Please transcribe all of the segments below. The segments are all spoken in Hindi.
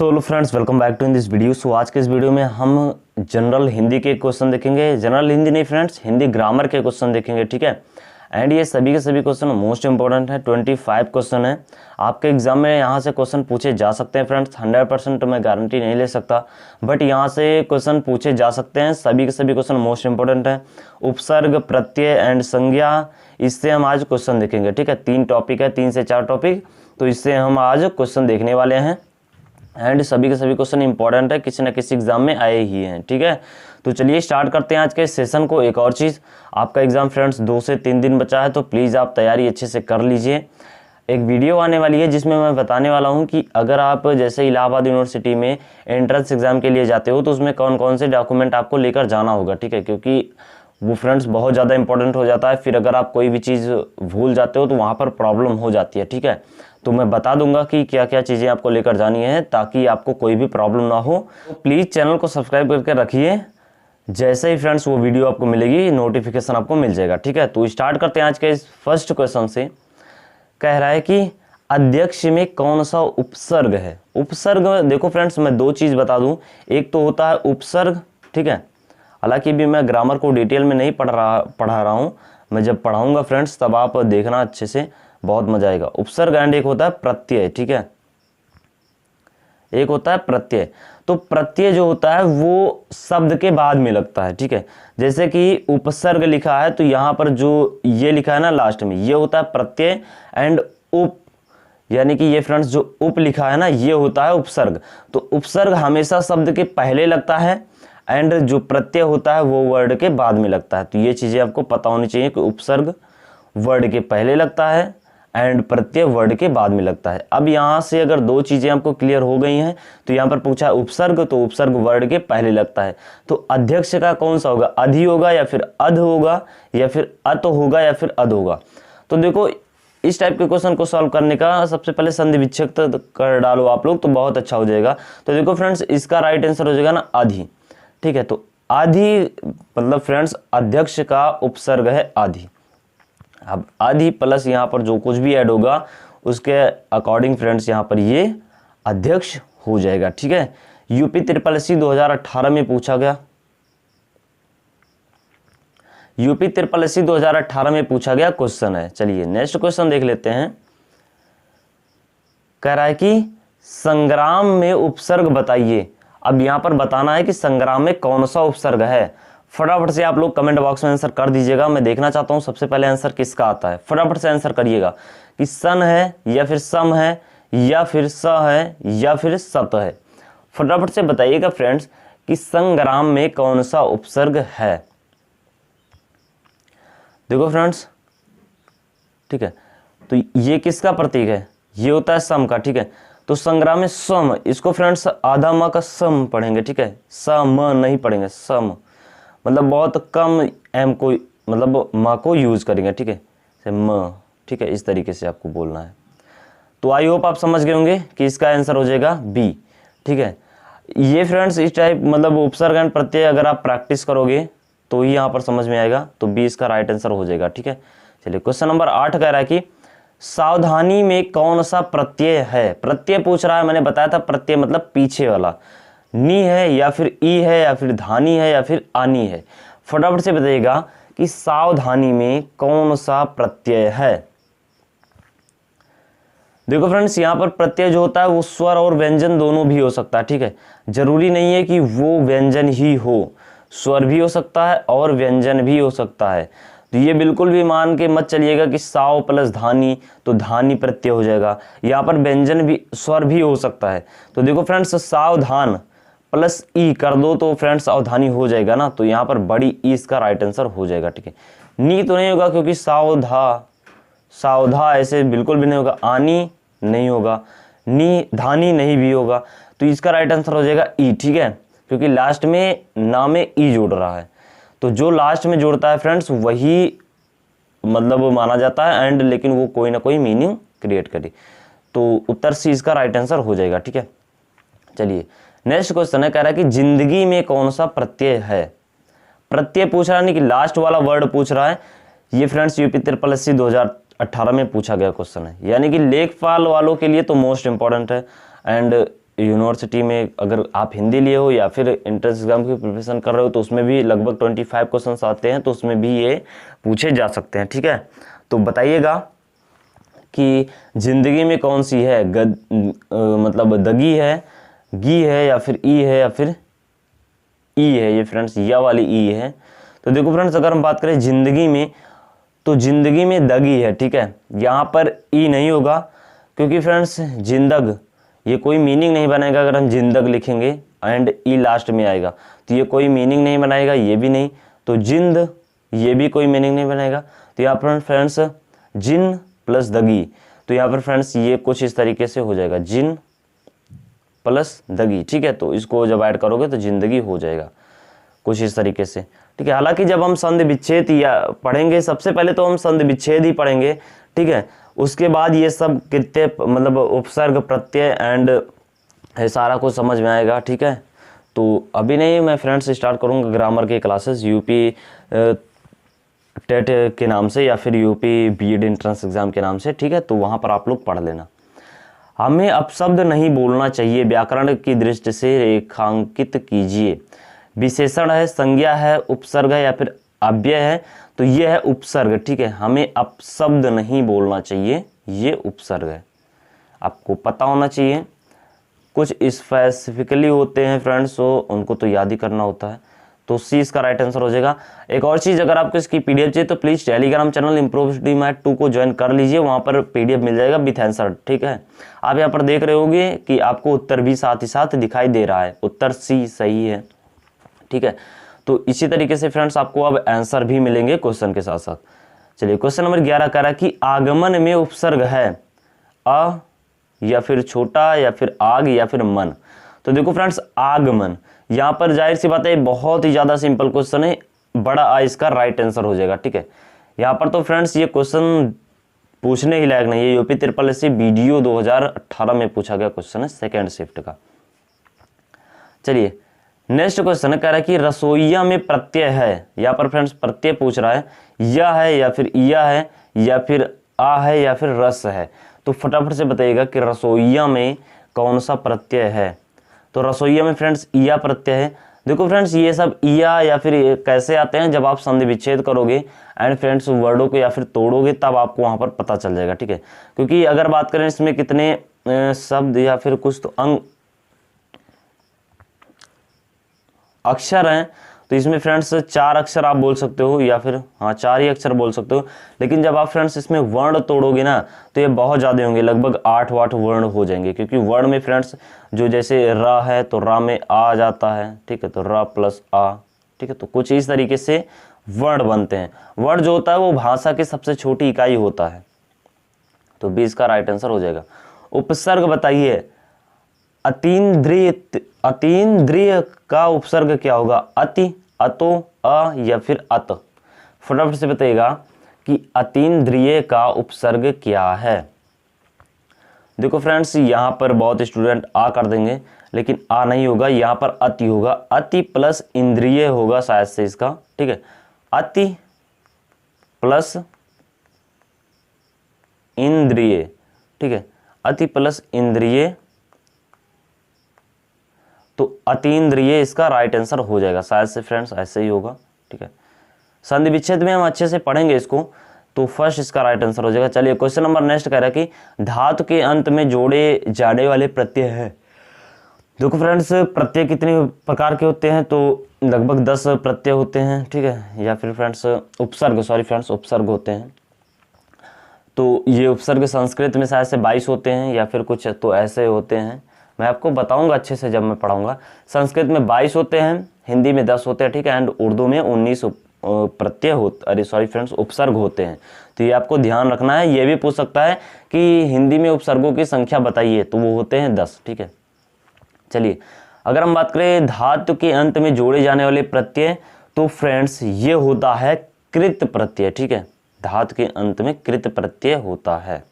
So hello friends, welcome back to in this video. So आज के इस वीडियो में हम जनरल हिंदी के क्वेश्चन देखेंगे। जनरल हिंदी नहीं फ्रेंड्स, हिंदी ग्रामर के क्वेश्चन देखेंगे, ठीक है। एंड ये सभी के सभी क्वेश्चन मोस्ट इंपॉर्टेंट है। 25 क्वेश्चन है आपके एग्जाम में। यहाँ से क्वेश्चन पूछे जा सकते हैं फ्रेंड्स। 100% मैं गारंटी नहीं ले सकता, बट यहाँ से क्वेश्चन पूछे जा सकते हैं। सभी के सभी क्वेश्चन मोस्ट इंपॉर्टेंट है। उपसर्ग, प्रत्यय एंड संज्ञा, इससे हम आज क्वेश्चन देखेंगे, ठीक है। 3 टॉपिक है, 3 से 4 टॉपिक, तो इससे हम आज क्वेश्चन देखने वाले हैं। एंड सभी के सभी क्वेश्चन इंपॉर्टेंट है, किसी न किसी एग्जाम में आए ही हैं, ठीक है। तो चलिए स्टार्ट करते हैं आज के सेशन को। एक और चीज़, आपका एग्जाम फ्रेंड्स 2 से 3 दिन बचा है, तो प्लीज़ आप तैयारी अच्छे से कर लीजिए। एक वीडियो आने वाली है जिसमें मैं बताने वाला हूं कि अगर आप जैसे इलाहाबाद यूनिवर्सिटी में एंट्रेंस एग्जाम के लिए जाते हो तो उसमें कौन कौन से डॉक्यूमेंट आपको लेकर जाना होगा, ठीक है। क्योंकि वो फ्रेंड्स बहुत ज़्यादा इंपॉर्टेंट हो जाता है। फिर अगर आप कोई भी चीज़ भूल जाते हो तो वहाँ पर प्रॉब्लम हो जाती है, ठीक है। तो मैं बता दूंगा कि क्या क्या चीज़ें आपको लेकर जानी है ताकि आपको कोई भी प्रॉब्लम ना हो। तो प्लीज़ चैनल को सब्सक्राइब करके रखिए। जैसे ही फ्रेंड्स वो वीडियो आपको मिलेगी, नोटिफिकेशन आपको मिल जाएगा, ठीक है। तो स्टार्ट करते हैं आज के इस फर्स्ट क्वेश्चन से। कह रहा है कि अध्यक्ष में कौन सा उपसर्ग है। उपसर्ग, देखो फ्रेंड्स मैं 2 चीज़ बता दूं। एक तो होता है उपसर्ग, ठीक है। हालांकि भी मैं ग्रामर को डिटेल में नहीं पढ़ा रहा हूँ। मैं जब पढ़ाऊंगा फ्रेंड्स तब आप देखना अच्छे से, बहुत मजा आएगा। उपसर्ग एंड एक होता है प्रत्यय, ठीक है। एक होता है प्रत्यय। तो प्रत्यय जो होता है वो शब्द के बाद में लगता है, ठीक है। जैसे कि उपसर्ग लिखा है तो यहाँ पर जो ये लिखा है ना लास्ट में, ये होता है प्रत्यय। एंड उप, यानी कि ये फ्रेंड्स जो उप लिखा है ना, ये होता है उपसर्ग। तो उपसर्ग हमेशा शब्द के पहले लगता है एंड जो प्रत्यय होता है वो वर्ड के बाद में लगता है। तो ये चीज़ें आपको पता होनी चाहिए कि उपसर्ग वर्ड के पहले लगता है एंड प्रत्यय वर्ड के बाद में लगता है। अब यहाँ से अगर 2 चीज़ें आपको क्लियर हो गई हैं तो यहाँ पर पूछा है उपसर्ग, तो उपसर्ग वर्ड के पहले लगता है। तो अध्यक्ष का कौन सा होगा, अधि होगा या फिर अध होगा या फिर अत होगा या फिर अध होगा। तो देखो इस टाइप के क्वेश्चन को सॉल्व करने का सबसे पहले संधि विच्छेद कर डालो आप लोग तो बहुत अच्छा हो जाएगा। तो देखो फ्रेंड्स इसका राइट आंसर हो जाएगा ना अधि, ठीक है। तो आधि मतलब फ्रेंड्स अध्यक्ष का उपसर्ग है आधि। अब आधि प्लस यहाँ पर जो कुछ भी ऐड होगा उसके अकॉर्डिंग फ्रेंड्स यहाँ पर ये अध्यक्ष हो जाएगा, ठीक है। यूपी SSC 2018 में पूछा गया। यूपी SSC 2018 में पूछा गया क्वेश्चन है। चलिए नेक्स्ट क्वेश्चन देख लेते हैं। कह रहा है कि संग्राम में उपसर्ग बताइए। अब यहाँ पर बताना है कि संग्राम में कौन सा उपसर्ग है। फटाफट से आप लोग कमेंट बॉक्स में आंसर कर दीजिएगा। मैं देखना चाहता हूँ सबसे पहले आंसर किसका आता है। फटाफट से आंसर करिएगा कि सन है या फिर सम है या फिर स है या फिर सत है। फटाफट से बताइएगा फ्रेंड्स कि संग्राम में कौन सा उपसर्ग है। देखो फ्रेंड्स, ठीक है, तो ये किसका प्रतीक है, ये होता है सम का, ठीक है। तो संग्राम में सम, इसको फ्रेंड्स आधा म का सम पढ़ेंगे, ठीक है। सम नहीं पढ़ेंगे, सम मतलब बहुत कम एम को मतलब म को यूज करेंगे, ठीक है, से म, ठीक है। इस तरीके से आपको बोलना है। तो आई होप आप समझ गए होंगे कि इसका आंसर हो जाएगा बी, ठीक है। ये फ्रेंड्स इस टाइप मतलब उपसर्ग एंड प्रत्यय अगर आप प्रैक्टिस करोगे तो ही यहाँ पर समझ में आएगा। तो बी इसका राइट आंसर हो जाएगा, ठीक है। चलिए क्वेश्चन नंबर 8 कह रहा है कि सावधानी में कौन सा प्रत्यय है। प्रत्यय पूछ रहा है, मैंने बताया था प्रत्यय मतलब पीछे वाला। नी है या फिर ई है या फिर धानी है या फिर आनी है। फटाफट से बताइएगा कि सावधानी में कौन सा प्रत्यय है। देखो फ्रेंड्स यहाँ पर प्रत्यय जो होता है वो स्वर और व्यंजन दोनों भी हो सकता है, ठीक है। जरूरी नहीं है कि वो व्यंजन ही हो, स्वर भी हो सकता है और व्यंजन भी हो सकता है। तो ये बिल्कुल भी मान के मत चलिएगा कि साव प्लस धानी तो धानी प्रत्यय हो जाएगा। यहाँ पर व्यंजन भी, स्वर भी हो सकता है। तो देखो फ्रेंड्स सावधान प्लस ई कर दो तो फ्रेंड्स सावधानी हो जाएगा ना। तो यहाँ पर बड़ी ई इसका राइट आंसर हो जाएगा, ठीक है। नी तो नहीं होगा क्योंकि सावधा, सावधा ऐसे बिल्कुल भी नहीं होगा। आनी नहीं होगा, नी धानी नहीं भी होगा। तो इसका राइट आंसर हो जाएगा ई, ठीक है, क्योंकि लास्ट में ना में ई जोड़ रहा है। तो जो लास्ट में जोड़ता है फ्रेंड्स वही मतलब माना जाता है एंड, लेकिन वो कोई ना कोई मीनिंग क्रिएट करे। तो उत्तर सी इसका राइट आंसर हो जाएगा, ठीक है। चलिए नेक्स्ट क्वेश्चन है, कह रहा है कि जिंदगी में कौन सा प्रत्यय है। प्रत्यय पूछ रहा है, नहीं कि लास्ट वाला वर्ड पूछ रहा है। ये फ्रेंड्स यूपी SSC 2018 में पूछा गया क्वेश्चन है, यानी कि लेखपाल वालों के लिए तो मोस्ट इंपॉर्टेंट है एंड यूनिवर्सिटी में अगर आप हिंदी लिए हो या फिर एंट्रेंस एग्जाम की प्रिपरेशन कर रहे हो तो उसमें भी लगभग 25 क्वेश्चंस आते हैं, तो उसमें भी ये पूछे जा सकते हैं। ठीक है, तो बताइएगा कि जिंदगी में कौन सी है, मतलब दगी है, गी है, या फिर ई है, या फिर ई है। ये फ्रेंड्स या वाली ई है। तो देखो फ्रेंड्स, अगर हम बात करें जिंदगी में, तो जिंदगी में दगी है। ठीक है, यहाँ पर ई नहीं होगा, क्योंकि फ्रेंड्स जिंदग ये कोई मीनिंग नहीं बनाएगा अगर हम जिंदग लिखेंगे एंड ई लास्ट में आएगा, तो ये कोई मीनिंग नहीं बनाएगा, ये भी नहीं। तो जिंद, ये भी कोई मीनिंग नहीं बनाएगा। तो यहाँ पर फ्रेंड्स जिन प्लस दगी, तो यहाँ पर फ्रेंड्स ये कुछ इस तरीके से हो जाएगा, जिन प्लस दगी। ठीक है, तो इसको जब ऐड करोगे तो जिंदगी हो जाएगा कुछ इस तरीके से। ठीक है, हालांकि जब हम संधि विच्छेद या पढ़ेंगे, सबसे पहले तो हम संधि विच्छेद ही पढ़ेंगे। ठीक है, उसके बाद ये सब कितने मतलब उपसर्ग प्रत्यय एंड सारा कुछ समझ में आएगा। ठीक है, तो अभी नहीं, मैं फ्रेंड्स स्टार्ट करूँगा ग्रामर के क्लासेस यूपी टेट के नाम से या फिर यूपी बीएड एंट्रेंस एग्जाम के नाम से। ठीक है, तो वहाँ पर आप लोग पढ़ लेना। हमें अपशब्द नहीं बोलना चाहिए, व्याकरण की दृष्टि से रेखांकित कीजिए। विशेषण है, संज्ञा है, उपसर्ग है या फिर अव्यय है, तो ये है उपसर्ग। ठीक है, हमें अपशब्द नहीं बोलना चाहिए, ये उपसर्ग है, आपको पता होना चाहिए। कुछ स्पेसिफिकली होते हैं फ्रेंड्स, तो उनको तो याद ही करना होता है, तो सी इसका राइट आंसर हो जाएगा। एक और चीज़, अगर आपको इसकी पीडीएफ चाहिए तो please Telegram channel improve study math 2 को ज्वाइन कर लीजिए, वहाँ पर पीडीएफ मिल जाएगा विथ आंसर। ठीक है, आप यहाँ पर देख रहे होंगे कि आपको उत्तर भी साथ ही साथ दिखाई दे रहा है, उत्तर सी सही है। ठीक है, तो इसी तरीके से फ्रेंड्स आपको अब आंसर भी मिलेंगे क्वेश्चन के साथ साथ। चलिए, क्वेश्चन नंबर 11 कह रहा है कि आगमन में उपसर्ग है अ या फिर छोटा या फिर आग या फिर मन। तो देखो फ्रेंड्स, आगमन, यहाँ पर जाहिर सी बात है बहुत ही ज़्यादा सिंपल क्वेश्चन है, बड़ा आ इसका राइट आंसर हो जाएगा। ठीक है, यहाँ पर तो फ्रेंड्स ये क्वेश्चन पूछने ही लायक नहीं है, यूपी SSC वीडियो 2018 में पूछा गया क्वेश्चन है, सेकेंड शिफ्ट का। चलिए, नेक्स्ट क्वेश्चन कह रहा है कि रसोईया में प्रत्यय है, यहाँ पर फ्रेंड्स प्रत्यय पूछ रहा है, या है या फिर इया है या फिर आ है या फिर रस है। तो फटाफट से बताइएगा कि रसोईया में कौन सा प्रत्यय है। तो रसोईया में फ्रेंड्स इया प्रत्यय है। देखो फ्रेंड्स, ये सब इया या फिर कैसे आते हैं, जब आप संधि विच्छेद करोगे एंड फ्रेंड्स वर्डों को या फिर तोड़ोगे तब आपको वहाँ पर पता चल जाएगा। ठीक है, क्योंकि अगर बात करें इसमें कितने शब्द या फिर कुछ तो अक्षर हैं, तो इसमें फ्रेंड्स 4 अक्षर आप बोल सकते हो या फिर हाँ 4 ही अक्षर बोल सकते हो। लेकिन जब आप फ्रेंड्स इसमें वर्ण तोड़ोगे ना तो ये बहुत ज़्यादा होंगे, लगभग 8 वर्ण हो जाएंगे, क्योंकि वर्ण में फ्रेंड्स जो जैसे र है तो रा में आ जाता है। ठीक है, तो र प्लस आ। ठीक है, तो कुछ इस तरीके से वर्ण बनते हैं। वर्ण जो होता है वो भाषा की सबसे छोटी इकाई होता है, तो 20 का राइट आंसर हो जाएगा। उपसर्ग बताइए, अतीन्द्रिय का उपसर्ग क्या होगा, अति, अतो, अ या फिर अत। फटाफट से बताइएगा कि अतीन्द्रिय का उपसर्ग क्या है। देखो फ्रेंड्स, यहाँ पर बहुत स्टूडेंट आ कर देंगे, लेकिन आ नहीं होगा, यहाँ पर अति होगा, अति प्लस इंद्रिय होगा शायद से इसका। ठीक है, अति प्लस इंद्रिय। ठीक है, अति प्लस इंद्रिय, तो अतीन्द्रिय इसका राइट आंसर हो जाएगा शायद से फ्रेंड्स, ऐसे ही होगा। ठीक है, संधि विच्छेद में हम अच्छे से पढ़ेंगे इसको, तो फर्स्ट इसका राइट आंसर हो जाएगा। चलिए, क्वेश्चन नंबर नेक्स्ट कह रहा है कि धातु के अंत में जोड़े जाने वाले प्रत्यय है। देखो फ्रेंड्स, प्रत्यय कितने प्रकार के होते हैं, तो लगभग 10 प्रत्यय होते हैं। ठीक है, या फिर फ्रेंड्स उपसर्ग होते हैं। तो ये उपसर्ग संस्कृत में शायद से 22 होते हैं या फिर कुछ तो ऐसे होते हैं, मैं आपको बताऊंगा अच्छे से जब मैं पढ़ाऊंगा। संस्कृत में 22 होते हैं, हिंदी में 10 होते हैं। ठीक है, एंड उर्दू में 19 उपसर्ग होते हैं। तो ये आपको ध्यान रखना है। ये भी पूछ सकता है कि हिंदी में उपसर्गों की संख्या बताइए, तो वो होते हैं 10। ठीक है, चलिए, अगर हम बात करें धातु के अंत में जोड़े जाने वाले प्रत्यय, तो फ्रेंड्स ये होता है कृत प्रत्यय। ठीक है, धातु के अंत में कृत प्रत्यय होता है।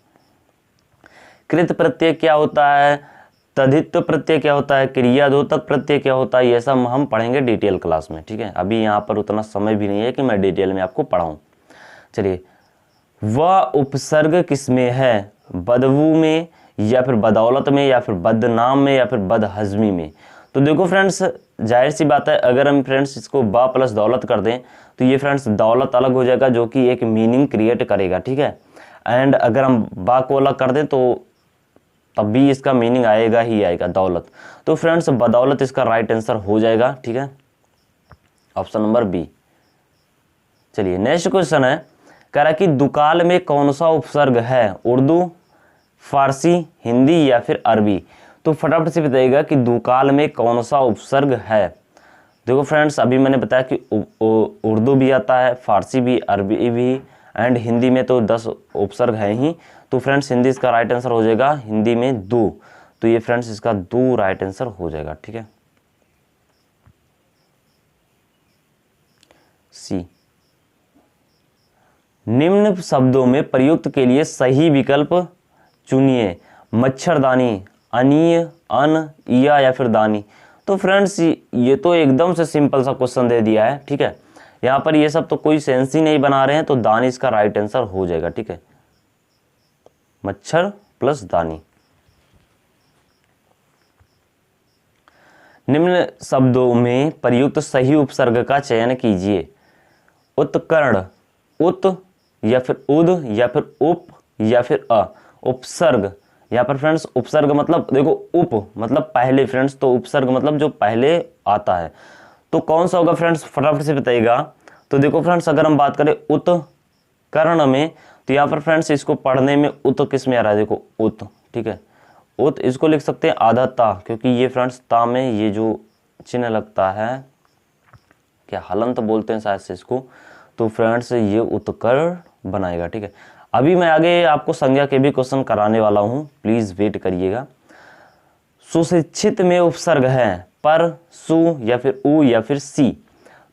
कृत प्रत्यय क्या होता है, तद्धित प्रत्यय क्या होता है, क्रियाद्योतक प्रत्यय क्या होता है, ये सब हम पढ़ेंगे डिटेल क्लास में। ठीक है, अभी यहाँ पर उतना समय भी नहीं है कि मैं डिटेल में आपको पढ़ाऊँ। चलिए, वह उपसर्ग किसमें है, बदबू में या फिर बदौलत में या फिर बदनाम में या फिर बदहजमी में। तो देखो फ्रेंड्स, जाहिर सी बात है, अगर हम फ्रेंड्स इसको बा प्लस दौलत कर दें तो ये फ्रेंड्स दौलत अलग हो जाएगा, जो कि एक मीनिंग क्रिएट करेगा, ठीक है। एंड अगर हम बा को अलग कर दें तो तब भी इसका मीनिंग आएगा ही आएगा, दौलत। तो फ्रेंड्स बदौलत इसका राइट आंसर हो जाएगा, ठीक है, ऑप्शन नंबर बी। चलिए नेक्स्ट क्वेश्चन है, कह रहा कि दुकाल में कौन सा उपसर्ग है, उर्दू, फारसी, हिंदी या फिर अरबी। तो फटाफट से बताइएगा कि दुकाल में कौन सा उपसर्ग है। देखो फ्रेंड्स, अभी मैंने बताया कि उर्दू भी आता है, फारसी भी, अरबी भी एंड हिंदी में तो 10 उपसर्ग है ही। तो फ्रेंड्स हिंदी इसका राइट आंसर हो जाएगा, हिंदी में 2। तो ये फ्रेंड्स इसका 2 राइट आंसर हो जाएगा, ठीक है। सी, निम्न शब्दों में प्रयुक्त के लिए सही विकल्प चुनिए, मच्छरदानी, अनीय, अन, या फिर दानी। तो फ्रेंड्स ये तो एकदम से सिंपल सा क्वेश्चन दे दिया है, ठीक है। यहाँ पर ये सब तो कोई सेंस ही नहीं बना रहे हैं, तो दानी इसका राइट आंसर हो जाएगा, ठीक है, मच्छर प्लस दानी। निम्न शब्दों में प्रयुक्त सही उपसर्ग का चयन कीजिए, उत्कर्ण, उत या फिर उद या फिर उप या फिर अ। उपसर्ग, यहाँ पर फ्रेंड्स उपसर्ग मतलब देखो उप मतलब पहले फ्रेंड्स, तो उपसर्ग मतलब जो पहले आता है। तो कौन सा होगा फ्रेंड्स, फटाफट से बताइएगा। तो देखो फ्रेंड्स, अगर हम बात करें उत्कर्ण में, तो यहाँ पर फ्रेंड्स इसको पढ़ने में उत किस में आ रहा है, देखो उत, ठीक है, उत। इसको लिख सकते हैं आधा ता, क्योंकि ये फ्रेंड्स ता में ये जो चिन्ह लगता है, क्या हलंत बोलते हैं शायद से इसको, तो फ्रेंड्स ये उत्कर्ण बनाएगा, ठीक है। अभी मैं आगे आपको संज्ञा के भी क्वेश्चन कराने वाला हूं, प्लीज वेट करिएगा। सुशिक्षित में उपसर्ग है पर, सु या फिर उ या फिर सी।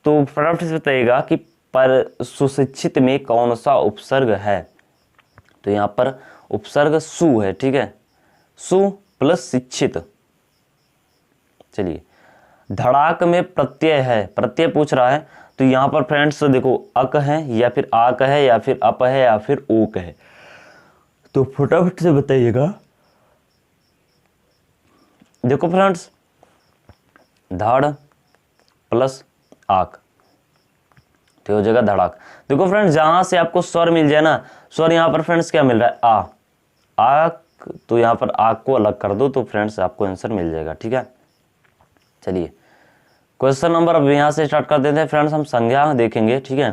तो फटाफट से बताइएगा कि पर सुशिक्षित में कौन सा उपसर्ग है। तो यहाँ पर उपसर्ग सु है, ठीक है, सु प्लस शिक्षित। चलिए, धड़ाक में प्रत्यय है, प्रत्यय पूछ रहा है, तो यहाँ पर फ्रेंड्स देखो अक है या फिर आक है या फिर अप है या फिर ओक है। तो फटाफट से बताइएगा। देखो फ्रेंड्स, धड़ प्लस आक तो हो जाएगा धड़ाक। देखो फ्रेंड्स, जहां से आपको स्वर मिल जाए ना, स्वर यहाँ पर फ्रेंड्स क्या मिल रहा है, आक, तो यहाँ पर आक को अलग कर दो तो फ्रेंड्स आपको आंसर मिल जाएगा, ठीक है। चलिए क्वेश्चन नंबर अब यहाँ से स्टार्ट कर देते हैं फ्रेंड्स, हम संज्ञा देखेंगे, ठीक है।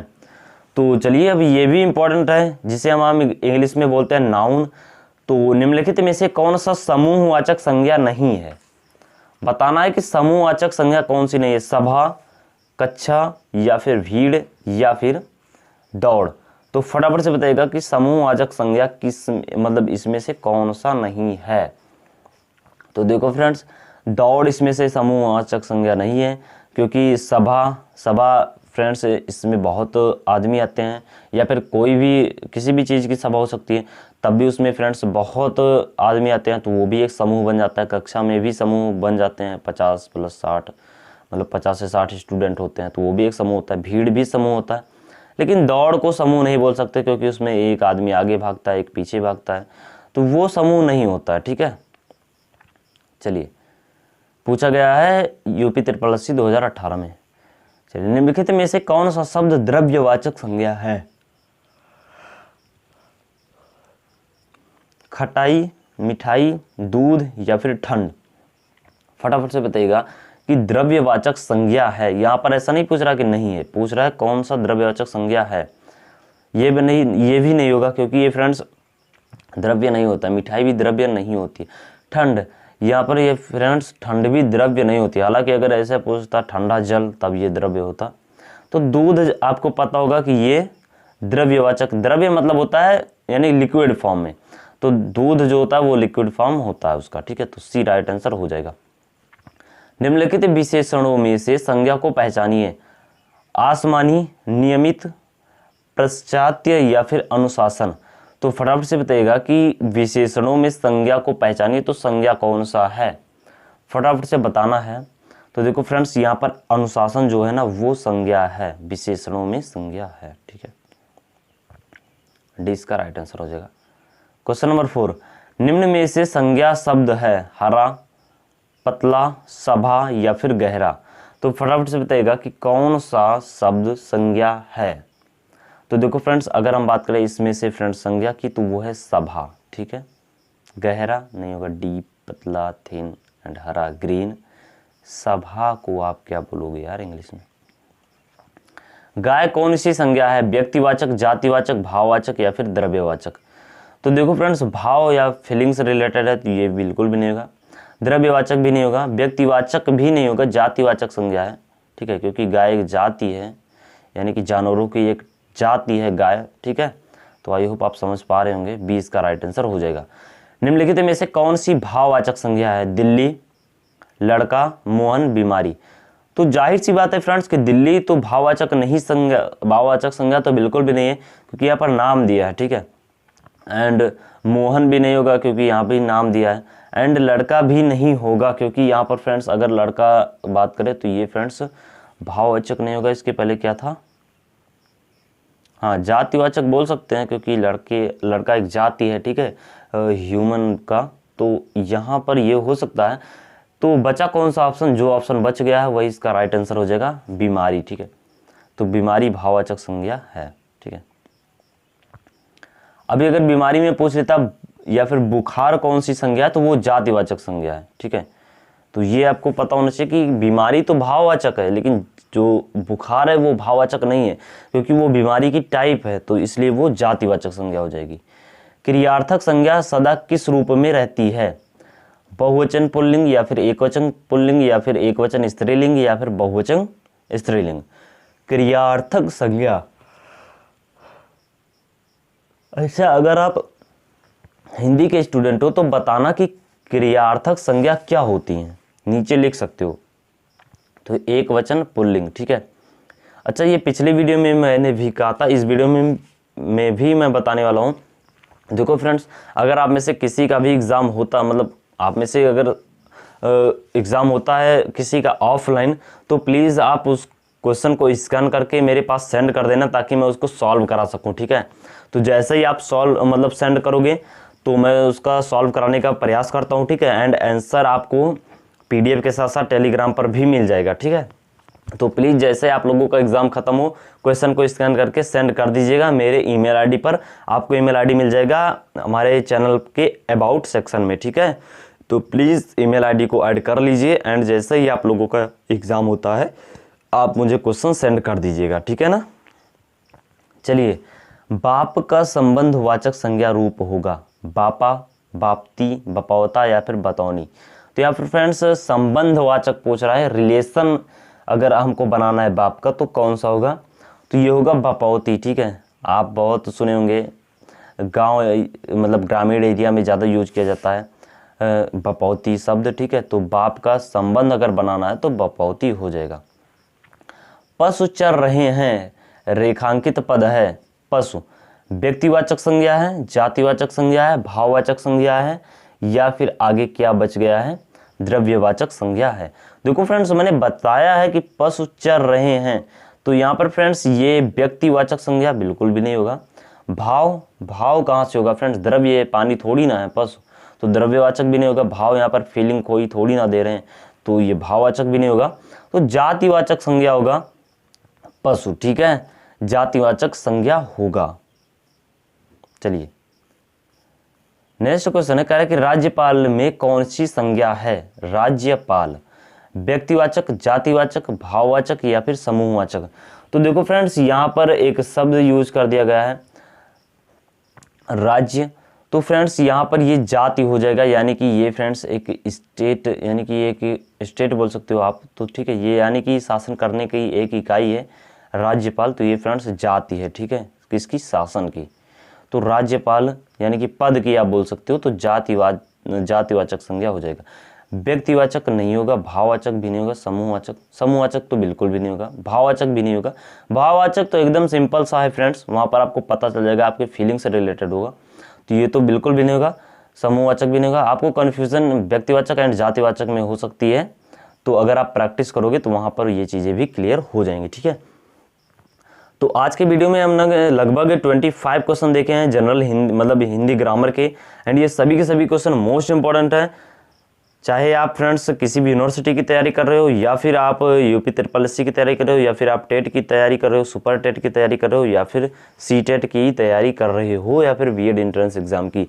तो चलिए, अब ये भी इंपॉर्टेंट है, जिसे हम इंग्लिश में बोलते हैं नाउन। तो निम्नलिखित में से कौन सा समूहवाचक संज्ञा नहीं है, बताना है कि समूहवाचक संज्ञा कौन सी नहीं है, सभा, कक्षा या फिर भीड़ या फिर दौड़। तो फटाफट से बताइएगा कि समूहवाचक संज्ञा किस मतलब इसमें से कौन सा नहीं है। तो देखो फ्रेंड्स, दौड़ इसमें से समूहवाचक संज्ञा नहीं है, क्योंकि सभा फ्रेंड्स इसमें बहुत आदमी आते हैं, या फिर कोई भी किसी भी चीज़ की सभा हो सकती है, तब भी उसमें फ्रेंड्स बहुत आदमी आते हैं, तो वो भी एक समूह बन जाता है। कक्षा में भी समूह बन जाते हैं, 50 + 60 मतलब 50 से 60 स्टूडेंट होते हैं, तो वो भी एक समूह होता है। भीड़ भी समूह होता है, लेकिन दौड़ को समूह नहीं बोल सकते, क्योंकि उसमें एक आदमी आगे भागता है, एक पीछे भागता है, तो वो समूह नहीं होता है, ठीक है। चलिए, पूछा गया है यूपी त्रिपल 2018 में। चलिए, निम्नलिखित में से कौन सा शब्द द्रव्यवाचक संज्ञा है, खटाई, मिठाई, दूध या फिर ठंड। फटाफट से बताइएगा कि द्रव्यवाचक संज्ञा है। यहाँ पर ऐसा नहीं पूछ रहा कि नहीं है, पूछ रहा है कौन सा द्रव्यवाचक संज्ञा है। ये भी नहीं होगा, क्योंकि ये फ्रेंड्स द्रव्य नहीं होता। मिठाई भी द्रव्य नहीं होती। ठंड, यहाँ पर ये फ्रेंड्स ठंड भी द्रव्य नहीं होती। हालांकि अगर ऐसे पूछता ठंडा जल, तब ये द्रव्य होता। तो दूध आपको पता होगा कि ये द्रव्यवाचक, द्रव्य मतलब होता है यानी लिक्विड फॉर्म में, तो दूध जो होता है वो लिक्विड फॉर्म होता है उसका, ठीक है। तो सी राइट आंसर हो जाएगा। निम्नलिखित विशेषणों में से संज्ञा को पहचानिए, आसमानी, नियमित, पाश्चात्य या फिर अनुशासन। तो फटाफट से बताइएगा कि विशेषणों में संज्ञा को पहचानिए, तो संज्ञा कौन सा है, फटाफट से बताना है। तो देखो फ्रेंड्स, यहाँ पर अनुशासन जो है ना वो संज्ञा है, विशेषणों में संज्ञा है, ठीक है। डी इसका राइट आंसर हो जाएगा। क्वेश्चन नंबर 4, निम्न में से संज्ञा शब्द है हरा, पतला, सभा या फिर गहरा। तो फटाफट से बताइएगा कि कौन सा शब्द संज्ञा है। तो देखो फ्रेंड्स, अगर हम बात करें इसमें से फ्रेंड्स संज्ञा की, तो वो है सभा, ठीक है। गहरा नहीं होगा, डीप, पतला, थिन एंड हरा, ग्रीन। सभा को आप क्या बोलोगे यार इंग्लिश में। गाय कौन सी संज्ञा है, व्यक्तिवाचक, जातिवाचक, भाववाचक या फिर द्रव्यवाचक। तो देखो फ्रेंड्स, भाव या फीलिंग से रिलेटेड है तो ये बिल्कुल भी नहीं होगा, द्रव्यवाचक भी नहीं होगा, व्यक्तिवाचक भी नहीं होगा, जातिवाचक संज्ञा है, ठीक है, क्योंकि गाय एक जाति है, यानी कि जानवरों की एक जाति है गाय, ठीक है। तो आई होप आप समझ पा रहे होंगे, बी इसका राइट आंसर हो जाएगा। निम्नलिखित में से कौन सी भाववाचक संज्ञा है, दिल्ली, लड़का, मोहन, बीमारी। तो जाहिर सी बात है फ्रेंड्स कि दिल्ली तो भाववाचक नहीं, संज्ञा भाववाचक संज्ञा तो बिल्कुल भी नहीं है, क्योंकि यहाँ पर नाम दिया है, ठीक है। एंड मोहन भी नहीं होगा क्योंकि यहाँ पे नाम दिया है, एंड लड़का भी नहीं होगा क्योंकि यहाँ पर फ्रेंड्स अगर लड़का बात करें तो ये फ्रेंड्स भाववाचक नहीं होगा। इसके पहले क्या था, हाँ जातिवाचक बोल सकते हैं क्योंकि लड़का एक जाति है, ठीक है, ह्यूमन का। तो यहाँ पर ये हो सकता है। तो बचा कौन सा ऑप्शन, जो ऑप्शन बच गया है वही इसका राइट आंसर हो जाएगा, बीमारी, ठीक है। तो बीमारी भाववाचक संज्ञा है, ठीक है। अभी अगर बीमारी में पूछ लेता या फिर बुखार कौन सी संज्ञा है, तो वो जातिवाचक संज्ञा है, ठीक है। तो ये आपको पता होना चाहिए कि बीमारी तो भाववाचक है, लेकिन जो बुखार है वो भाववाचक नहीं है, क्योंकि वो बीमारी की टाइप है, तो इसलिए वो जातिवाचक संज्ञा हो जाएगी। क्रियार्थक संज्ञा सदा किस रूप में रहती है, बहुवचन पुल्लिंग या फिर एकवचन पुल्लिंग या फिर एकवचन स्त्रीलिंग या फिर बहुवचन स्त्रीलिंग। क्रियार्थक संज्ञा, अच्छा अगर आप हिंदी के स्टूडेंट हो तो बताना कि क्रियार्थक संज्ञा क्या होती हैं, नीचे लिख सकते हो। तो एक वचन पुल्लिंग, ठीक है। अच्छा ये पिछले वीडियो में मैंने भी कहा था, इस वीडियो में भी मैं बताने वाला हूँ। देखो फ्रेंड्स, अगर आप में से किसी का भी एग्ज़ाम होता, मतलब आप में से अगर एग्ज़ाम होता है किसी का ऑफलाइन, तो प्लीज़ आप उस क्वेश्चन को स्कैन करके मेरे पास सेंड कर देना ताकि मैं उसको सॉल्व करा सकूं, ठीक है। तो जैसे ही आप सेंड करोगे तो मैं उसका सॉल्व कराने का प्रयास करता हूं, ठीक है। एंड आंसर आपको पीडीएफ के साथ साथ टेलीग्राम पर भी मिल जाएगा, ठीक है। तो प्लीज़ जैसे आप लोगों का एग्ज़ाम खत्म हो, क्वेश्चन को स्कैन करके सेंड कर दीजिएगा मेरे ईमेल आईडी पर। आपको ईमेल आईडी मिल जाएगा हमारे चैनल के अबाउट सेक्शन में, ठीक है। तो प्लीज़ ईमेल आईडी को ऐड कर लीजिए, एंड जैसे ही आप लोगों का एग्ज़ाम होता है आप मुझे क्वेश्चन सेंड कर दीजिएगा, ठीक है ना। चलिए, बाप का संबंधवाचक संज्ञा रूप होगा, बापा, बापती, बपौता या फिर बतौनी। तो यहाँ पर फ्रेंड्स संबंधवाचक पूछ रहा है, रिलेशन अगर हमको बनाना है बाप का तो कौन सा होगा, तो ये होगा बपौती, ठीक है। आप बहुत सुने होंगे, गांव मतलब ग्रामीण एरिया में ज़्यादा यूज किया जाता है बपौती शब्द, ठीक है। तो बाप का संबंध अगर बनाना है तो बपौती हो जाएगा। पशु चर रहे हैं, रेखांकित पद है, पशु व्यक्तिवाचक संज्ञा है, जातिवाचक संज्ञा है, भाववाचक संज्ञा है या फिर आगे क्या बच गया है, द्रव्यवाचक संज्ञा है। देखो फ्रेंड्स, मैंने बताया है कि पशु चर रहे हैं, तो यहाँ पर फ्रेंड्स ये व्यक्तिवाचक संज्ञा बिल्कुल भी नहीं होगा। भाव कहाँ से होगा फ्रेंड्स, द्रव्य पानी थोड़ी ना है पशु, तो द्रव्यवाचक भी नहीं होगा। भाव यहाँ पर फीलिंग कोई थोड़ी ना दे रहे हैं, तो ये भाववाचक भी नहीं होगा। तो जातिवाचक संज्ञा होगा पशु, ठीक है, जातिवाचक संज्ञा होगा। चलिए नेक्स्ट क्वेश्चन है, कह रहा है कि राज्यपाल में कौन सी संज्ञा है, राज्यपाल व्यक्तिवाचक, जातिवाचक, भाववाचक या फिर समूहवाचक। तो देखो फ्रेंड्स, यहाँ पर एक शब्द यूज कर दिया गया है राज्य, तो फ्रेंड्स यहाँ पर ये जाति हो जाएगा, यानी कि ये फ्रेंड्स एक स्टेट, यानी कि एक स्टेट बोल सकते हो आप, तो ठीक है, ये यानी कि शासन करने की एक इकाई है राज्यपाल, तो ये फ्रेंड्स जाति है, ठीक है, किसकी, शासन की। तो राज्यपाल यानी कि पद की आप बोल सकते हो, तो जातिवाचक संज्ञा हो जाएगा। व्यक्तिवाचक नहीं होगा, भाववाचक भी नहीं होगा, समूहवाचक तो बिल्कुल भी नहीं होगा, भाववाचक भी नहीं होगा। भाववाचक तो एकदम सिंपल सा है फ्रेंड्स, वहाँ पर आपको पता चल जाएगा, आपके फीलिंग से रिलेटेड होगा, तो ये तो बिल्कुल भी नहीं होगा। समूहवाचक भी नहीं होगा। आपको कन्फ्यूजन व्यक्तिवाचक एंड जातिवाचक में हो सकती है, तो अगर आप प्रैक्टिस करोगे तो वहाँ पर ये चीज़ें भी क्लियर हो जाएंगी, ठीक है। तो आज के वीडियो में हमने लगभग 25 क्वेश्चन देखे हैं जनरल हिंदी मतलब हिंदी ग्रामर के। एंड ये सभी के सभी क्वेश्चन मोस्ट इंपॉर्टेंट है, चाहे आप फ्रेंड्स किसी भी यूनिवर्सिटी की तैयारी कर रहे हो, या फिर आप यूपी SSC की तैयारी कर रहे हो, या फिर आप टेट की तैयारी कर रहे हो, सुपर टेट की तैयारी कर रहे हो, या फिर CTET की तैयारी कर रहे हो, या फिर बीएड एंट्रेंस एग्जाम की।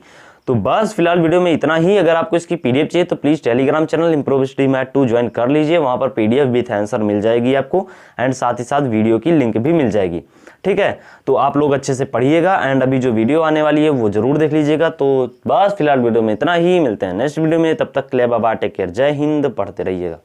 तो बस फिलहाल वीडियो में इतना ही। अगर आपको इसकी PDF चाहिए तो please Telegram channel improve study math 2 join कर लीजिए, वहाँ पर PDF विथ आंसर मिल जाएगी आपको, एंड साथ ही साथ वीडियो की लिंक भी मिल जाएगी। ठीक है, तो आप लोग अच्छे से पढ़िएगा, एंड अभी जो वीडियो आने वाली है वो जरूर देख लीजिएगा। तो बस फिलहाल वीडियो में इतना ही, मिलते हैं नेक्स्ट वीडियो में, तब तक के लिए बाय बाय, टेक केयर, जय हिंद, पढ़ते रहिएगा।